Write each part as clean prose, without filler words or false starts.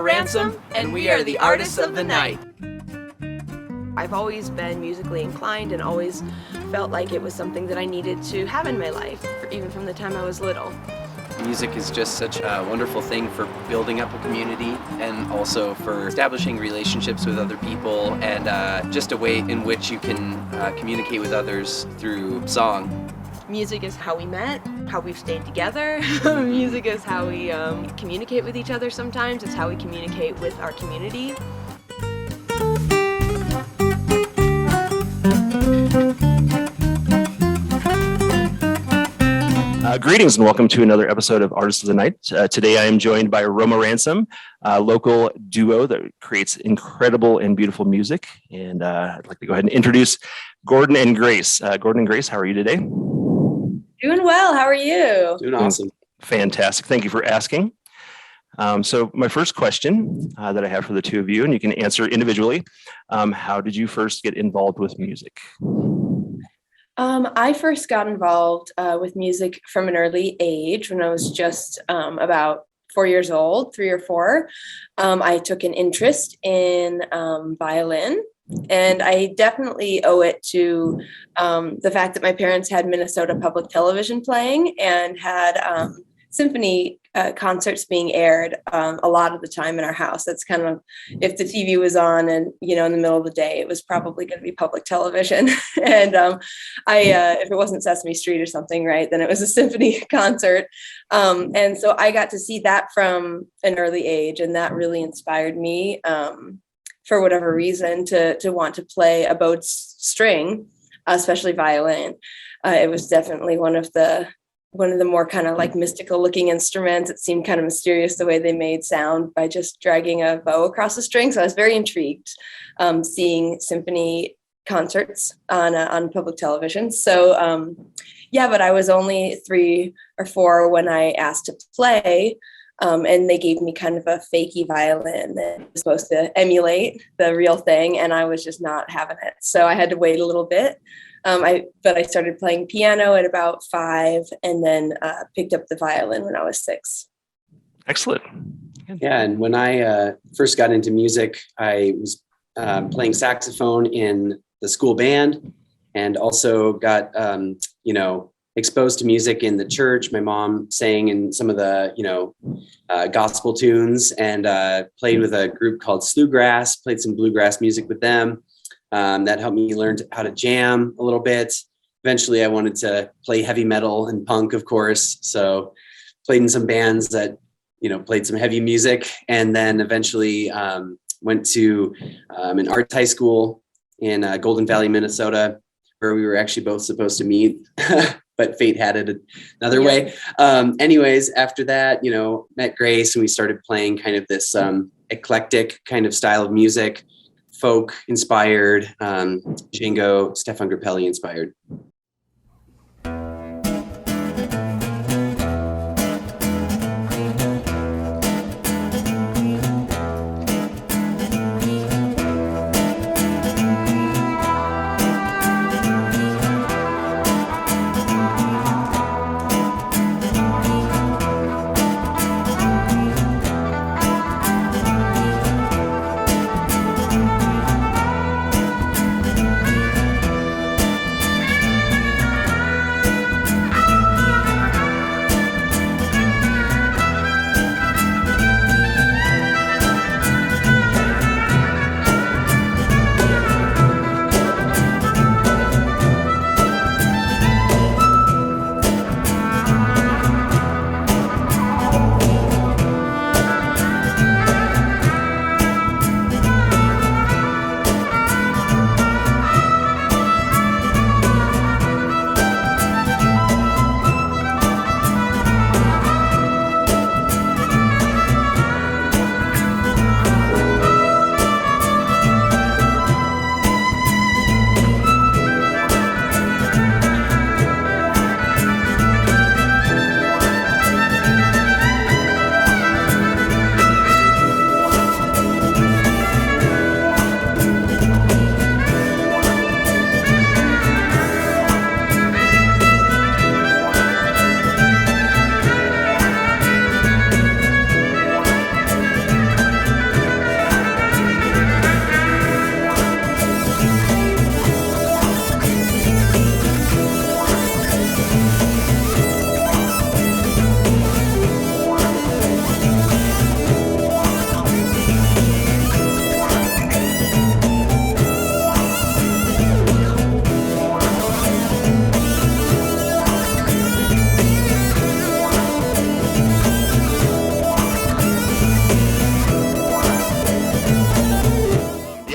Ransom, and we are the artists of the night. I've always been musically inclined and always felt like it was something that I needed to have in my life, even from the time I was little. Music is just such a wonderful thing for building up a community and also for establishing relationships with other people and just a way in which you can communicate with others through song. Music is how we met, how we've stayed together. Music is how we communicate with each other sometimes. It's how we communicate with our community. Greetings and welcome to another episode of Artists of the Night. Today I am joined by Roma Ransom, a local duo that creates incredible and beautiful music. And I'd like to go ahead and introduce Gordon and Grace. Gordon and Grace, how are you today? Doing well. How are you? Doing awesome. Fantastic. Thank you for asking. So my first question that I have for the two of you, and you can answer individually, how did you first get involved with music? I first got involved with music from an early age when I was just about 4 years old, 3 or 4. I took an interest in violin, and I definitely owe it to the fact that my parents had Minnesota Public Television playing and had symphony concerts being aired a lot of the time in our house. That's kind of, if the TV was on and, in the middle of the day, it was probably going to be public television. And if it wasn't Sesame Street or something, right, then it was a symphony concert. And so I got to see that from an early age, and that really inspired me for whatever reason to want to play a bowed string, especially violin. It was definitely one of the more kind of like mystical looking instruments. It seemed kind of mysterious the way they made sound by just dragging a bow across the string. So I was very intrigued seeing symphony concerts on public television. So but I was only 3 or 4 when I asked to play. And they gave me kind of a fakey violin that was supposed to emulate the real thing. And I was just not having it. So I had to wait a little bit. But I started playing piano at about 5 and then picked up the violin when I was 6. Excellent. Yeah, and when I first got into music, I was playing saxophone in the school band and also got, exposed to music in the church. My mom sang in some of the, gospel tunes and played with a group called Slewgrass, played some bluegrass music with them. That helped me learn how to jam a little bit. Eventually, I wanted to play heavy metal and punk, of course. So played in some bands that, played some heavy music. And then eventually went to an arts high school in Golden Valley, Minnesota, where we were actually both supposed to meet. But fate had it another way. Anyways, after that, met Grace and we started playing kind of this eclectic kind of style of music. Folk inspired, Django, Stefan Grappelli inspired.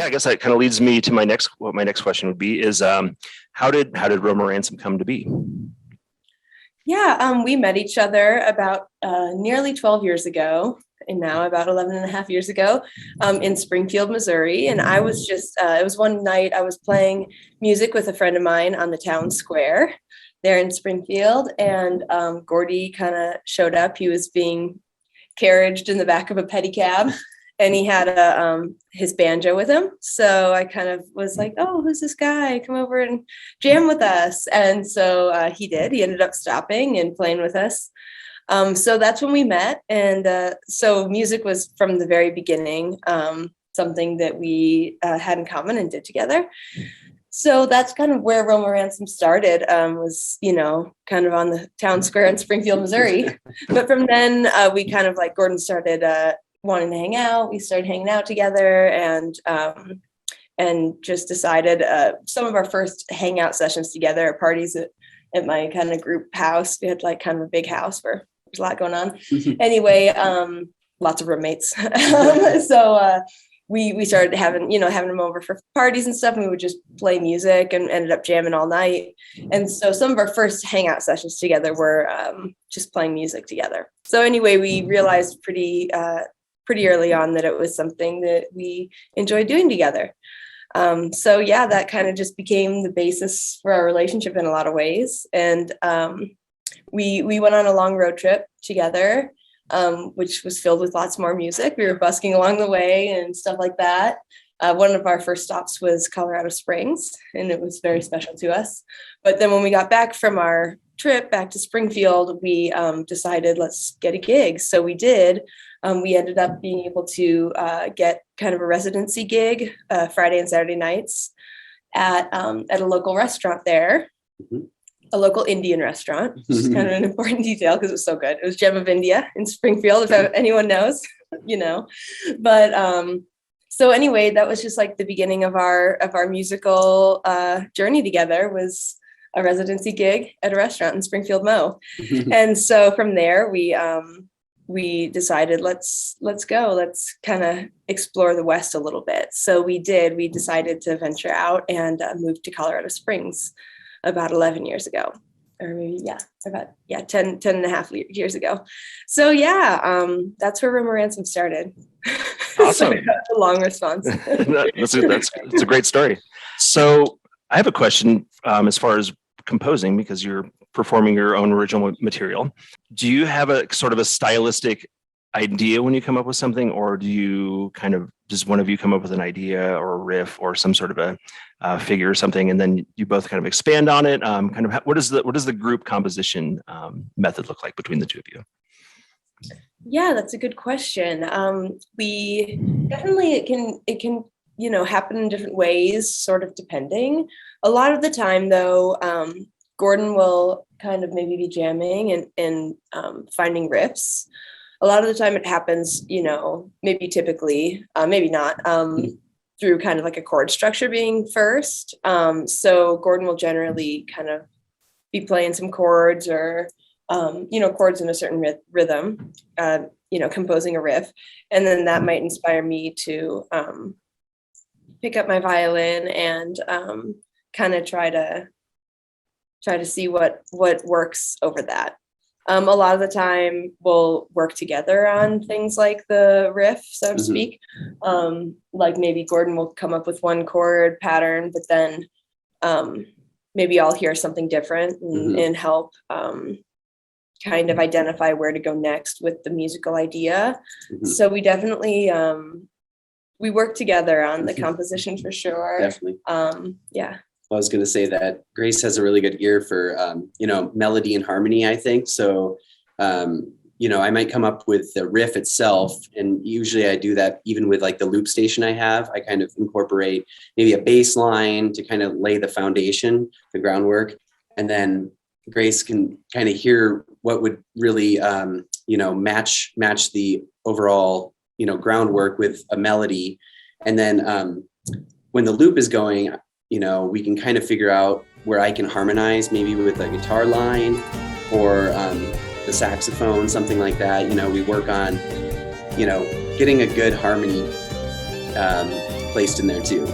yeah, I guess that kind of leads me to what my next question would be is, how did Roma Ransom come to be? Yeah, we met each other about nearly 12 years ago, and now about 11 and a half years ago, in Springfield, Missouri. And I was just, it was one night I was playing music with a friend of mine on the town square there in Springfield, and Gordy kind of showed up. He was being carriaged in the back of a pedicab, and he had his banjo with him. So I kind of was like, oh, who's this guy? Come over and jam with us. And so he did. He ended up stopping and playing with us. So that's when we met. And so music was from the very beginning something that we had in common and did together. So that's kind of where Roma Ransom started, was, kind of on the town square in Springfield, Missouri. But from then we kind of, like, Gordon started wanting to hang out. We started hanging out together, and just decided some of our first hangout sessions together at parties at my kind of group house. We had, like, kind of a big house where there's a lot going on. Anyway, lots of roommates. So we started having them over for parties and stuff, and we would just play music and ended up jamming all night. And so some of our first hangout sessions together were just playing music together. So anyway, we realized pretty early on that it was something that we enjoyed doing together. So yeah, that kind of just became the basis for our relationship in a lot of ways. And we went on a long road trip together, which was filled with lots more music. We were busking along the way and stuff like that. One of our first stops was Colorado Springs, and it was very special to us. But then when we got back from our trip back to Springfield, we decided, let's get a gig. So we did. We ended up being able to get kind of a residency gig Friday and Saturday nights at a local restaurant there. Mm-hmm. A local Indian restaurant, which is kind of an important detail because it was so good. It was Gem of India in Springfield, if anyone knows, But so anyway, that was just like the beginning of our musical journey together, was a residency gig at a restaurant in Springfield, Mo. And so from there, we decided let's go. Let's kind of explore the West a little bit. So we did. We decided to venture out and move to Colorado Springs about 11 years ago, or maybe, 10 and a half years ago. So that's where Roma Ransom started. Awesome. That's a long response. That's a great story. So I have a question as far as composing, because you're performing your own original material. Do you have a sort of a stylistic idea when you come up with something, or does one of you come up with an idea or a riff or some sort of a figure or something, and then you both kind of expand on it? What does the group composition method look like between the two of you? Yeah, that's a good question. We definitely, it can happen in different ways, sort of depending. A lot of the time, though, Gordon will kind of maybe be jamming and finding riffs. A lot of the time it happens, maybe typically, maybe not, through kind of like a chord structure being first. So Gordon will generally kind of be playing some chords or, chords in a certain rhythm, composing a riff. And then that might inspire me to pick up my violin and kind of try to see what works over that. A lot of the time we'll work together on things like the riff, so to speak. Like maybe Gordon will come up with one chord pattern, but then maybe I'll hear something different and help kind of identify where to go next with the musical idea. So we definitely we work together on the composition for sure. Definitely. I was going to say that Grace has a really good ear for, melody and harmony, I think. So, I might come up with the riff itself. And usually I do that even with like the loop station I have. I kind of incorporate maybe a bass line to kind of lay the foundation, the groundwork. And then Grace can kind of hear what would really, match the overall, groundwork with a melody. And then when the loop is going, we can kind of figure out where I can harmonize, maybe with a guitar line or the saxophone, something like that. We work on, getting a good harmony placed in there too.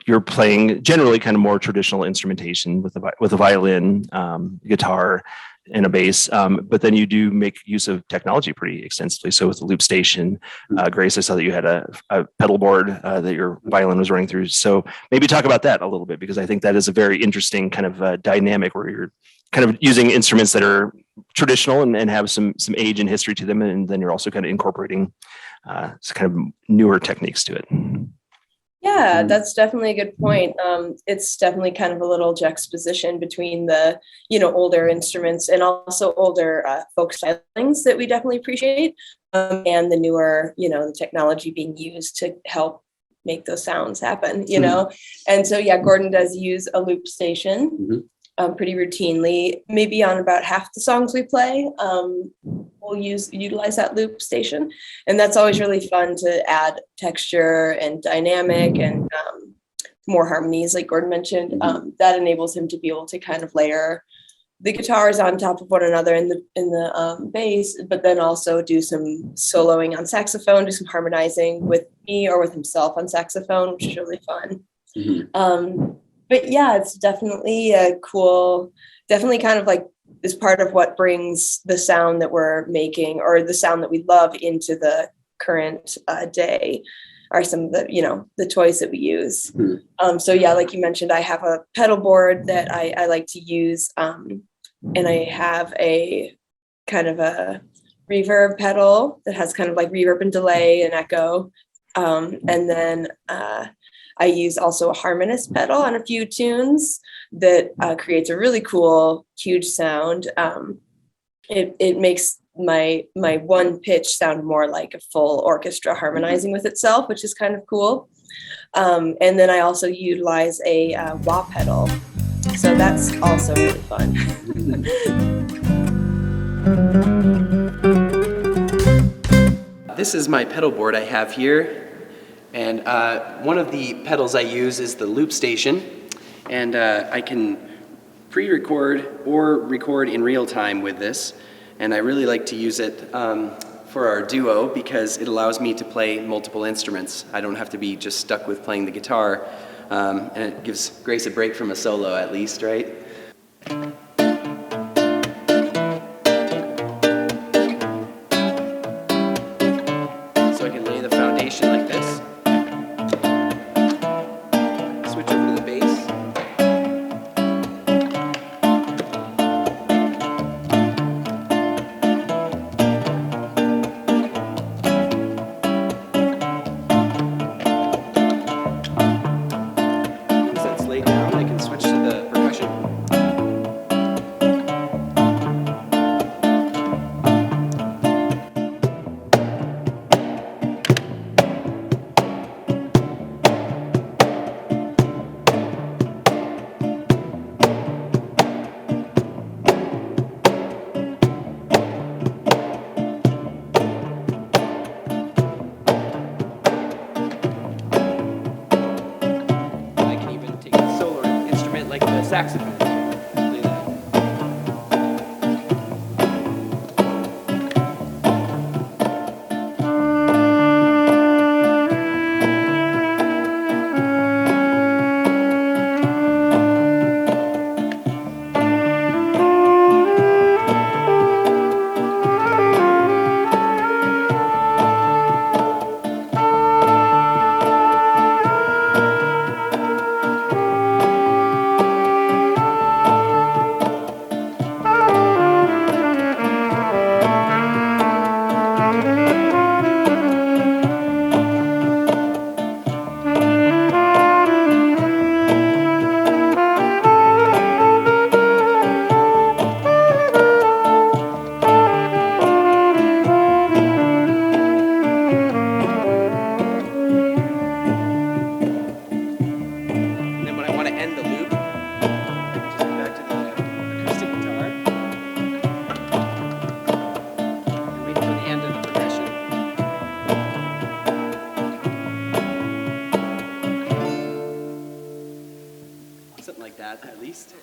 You're playing generally kind of more traditional instrumentation with a violin, guitar, and a bass, but then you do make use of technology pretty extensively. So with the loop station, Grace, I saw that you had a pedal board that your violin was running through. So maybe talk about that a little bit, because I think that is a very interesting kind of dynamic where you're kind of using instruments that are traditional and have some age and history to them, and then you're also kind of incorporating some kind of newer techniques to it. Yeah, that's definitely a good point. It's definitely kind of a little juxtaposition between the, older instruments and also older folk stylings that we definitely appreciate, and the newer, the technology being used to help make those sounds happen, And so, yeah, Gordon does use a loop station pretty routinely. Maybe on about half the songs we play, we'll utilize that loop station, and that's always really fun to add texture and dynamic and more harmonies, like Gordon mentioned. That enables him to be able to kind of layer the guitars on top of one another in the bass, but then also do some soloing on saxophone, do some harmonizing with me or with himself on saxophone, which is really fun. But yeah, it's definitely a cool, definitely kind of like is part of what brings the sound that we're making, or the sound that we love, into the current day, are some of the, the toys that we use. So yeah, like you mentioned, I have a pedal board that I like to use, and I have a kind of a reverb pedal that has kind of like reverb and delay and echo. And then I use also a harmonist pedal on a few tunes that creates a really cool, huge sound. It makes my one pitch sound more like a full orchestra harmonizing with itself, which is kind of cool. And then I also utilize a wah pedal, so that's also really fun. This is my pedal board I have here, and one of the pedals I use is the loop station, and I can pre-record or record in real time with this, and I really like to use it for our duo because it allows me to play multiple instruments. I don't have to be just stuck with playing the guitar, and it gives Grace a break from a solo at least, right? So I can lay the foundation like this. Switch over to the bass. Once that's laid down, I can switch to the percussion. I can even take a solo instrument like the saxophone. Play that. And then when I want to end the loop, just go back to the acoustic guitar and wait for the end of the progression. Something like that, at least.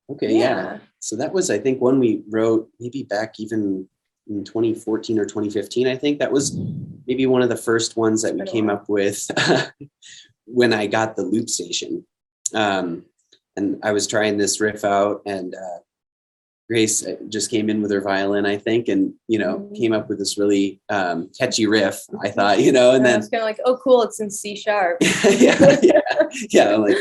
Okay, yeah. So that was, I think, one we wrote maybe back even in 2014 or 2015. I think that was maybe one of the first ones that we came up with when I got the loop station. And I was trying this riff out, and Grace just came in with her violin, I think, and, came up with this really catchy riff, I thought, and I then, was kind of like, oh, cool, it's in C sharp. yeah, I'm like,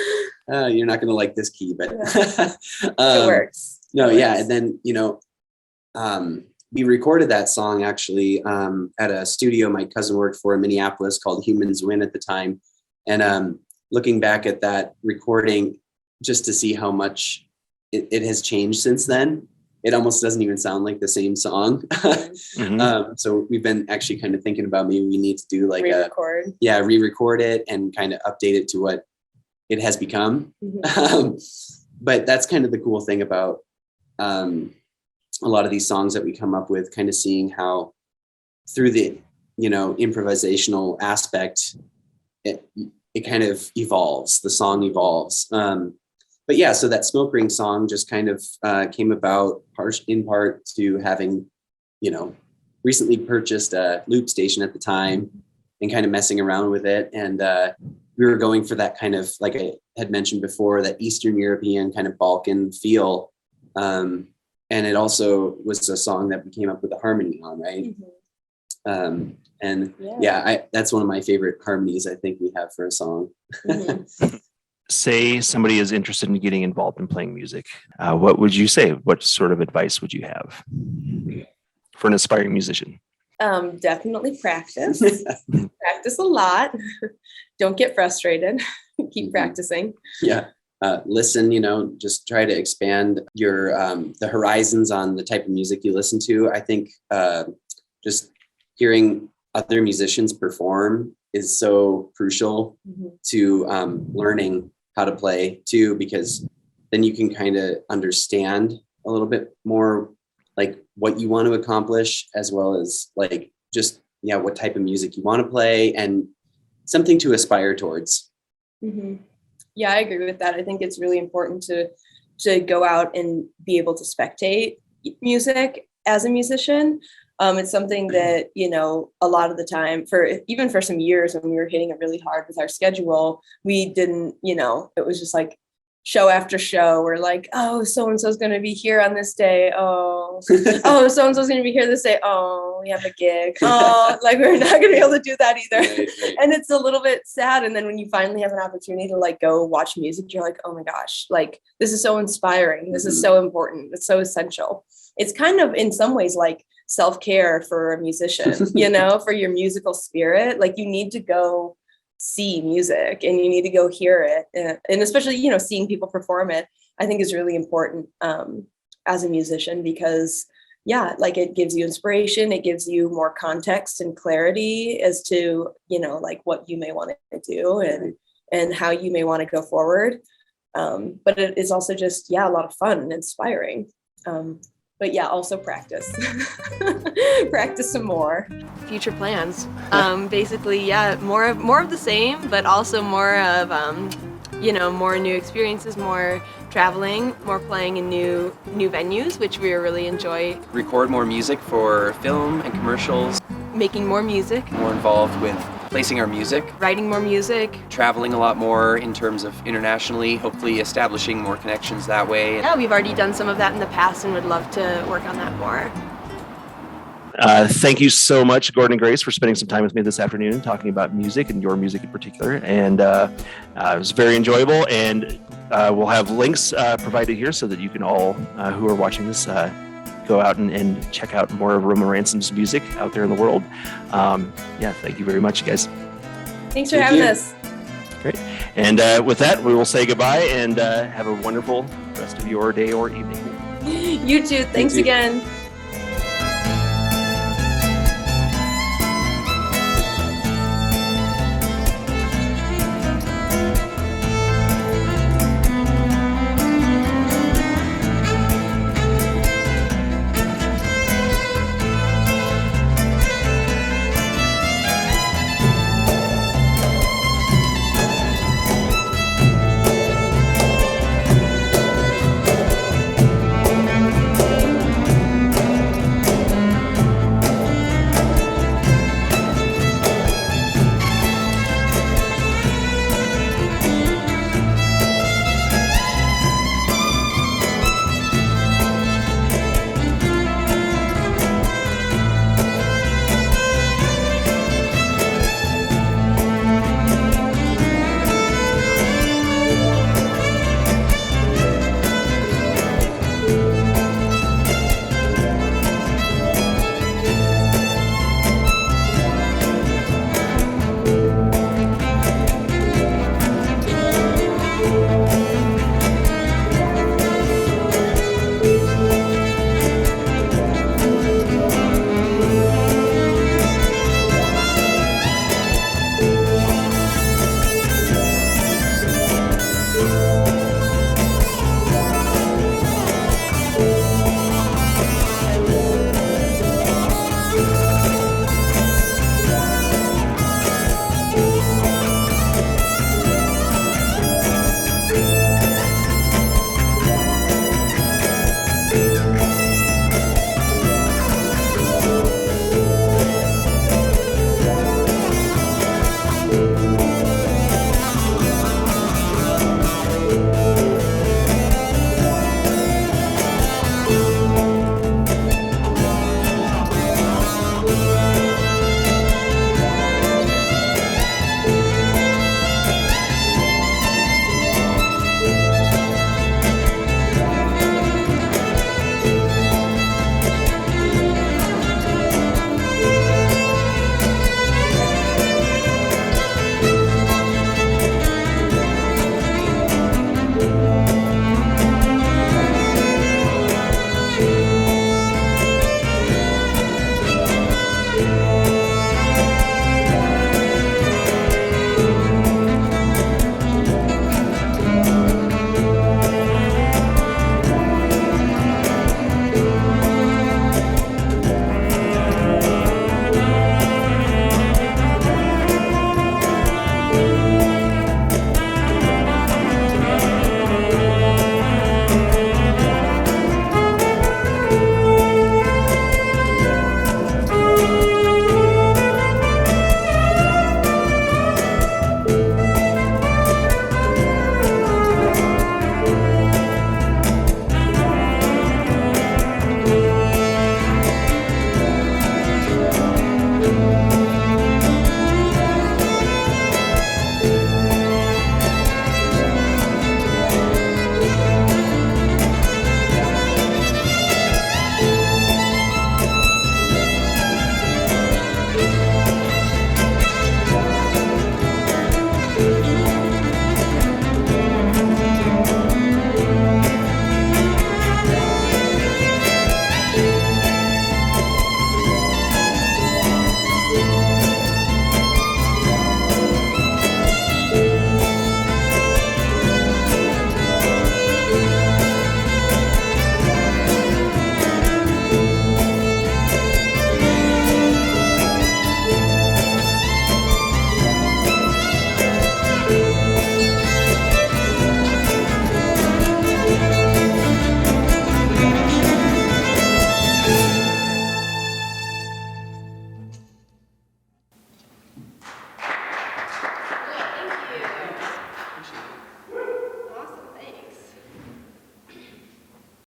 you're not going to like this key, but It works. No, It yeah. works. And then, we recorded that song actually at a studio my cousin worked for in Minneapolis called Humans Win at the time. And looking back at that recording, just to see how much it has changed since then, it almost doesn't even sound like the same song. So we've been actually kind of thinking about maybe we need to do like re-record. re-record it and kind of update it to what it has become. But that's kind of the cool thing about a lot of these songs that we come up with, kind of seeing how through the, improvisational aspect, it kind of evolves, the song evolves. But yeah, so that Smoke Ring song just kind of came about in part to having, recently purchased a loop station at the time and kind of messing around with it. And we were going for that kind of, like I had mentioned before, that Eastern European kind of Balkan feel. And it also was a song that we came up with a harmony on, right? That's one of my favorite harmonies I think we have for a song. Say somebody is interested in getting involved in playing music. What would you say? What sort of advice would you have for an aspiring musician? Definitely practice. Practice a lot. Don't get frustrated. Keep practicing. Yeah. Listen, just try to expand your the horizons on the type of music you listen to. I think just hearing other musicians perform is so crucial to learning how to play too, because then you can kind of understand a little bit more like what you want to accomplish, as well as like just what type of music you want to play and something to aspire towards. Yeah, I agree with that. I think it's really important to go out and be able to spectate music as a musician. It's something that, a lot of the time even for some years when we were hitting it really hard with our schedule, we didn't, it was just like show after show. We're like, oh, so-and-so's going to be here on this day. Oh, so-and-so's going to be here this day. Oh, we have a gig. Oh, like we're not going to be able to do that either. Right. And it's a little bit sad. And then when you finally have an opportunity to like go watch music, you're like, oh my gosh, like this is so inspiring. This is so important. It's so essential. It's kind of in some ways like self-care for a musician, for your musical spirit. Like you need to go see music and you need to go hear it. And especially, seeing people perform it, I think is really important as a musician, because like it gives you inspiration. It gives you more context and clarity as to, like what you may want to do and how you may want to go forward. But it is also just, a lot of fun and inspiring. But also practice. Practice some more. Future plans. Basically, more of the same, but also more of, more new experiences, more traveling, more playing in new venues, which we really enjoy. Record more music for film and commercials. Making more music. More involved with placing our music. Writing more music. Traveling a lot more in terms of internationally, hopefully establishing more connections that way. Yeah, we've already done some of that in the past and would love to work on that more. Thank you so much, Gordon and Grace, for spending some time with me this afternoon, talking about music and your music in particular. And it was very enjoyable. And we'll have links provided here so that you can all who are watching this go out and check out more of Roma Ransom's music out there in the world. Thank you very much, you guys. Thanks for having us. Great. And with that, we will say goodbye and have a wonderful rest of your day or evening. You too. Thanks again.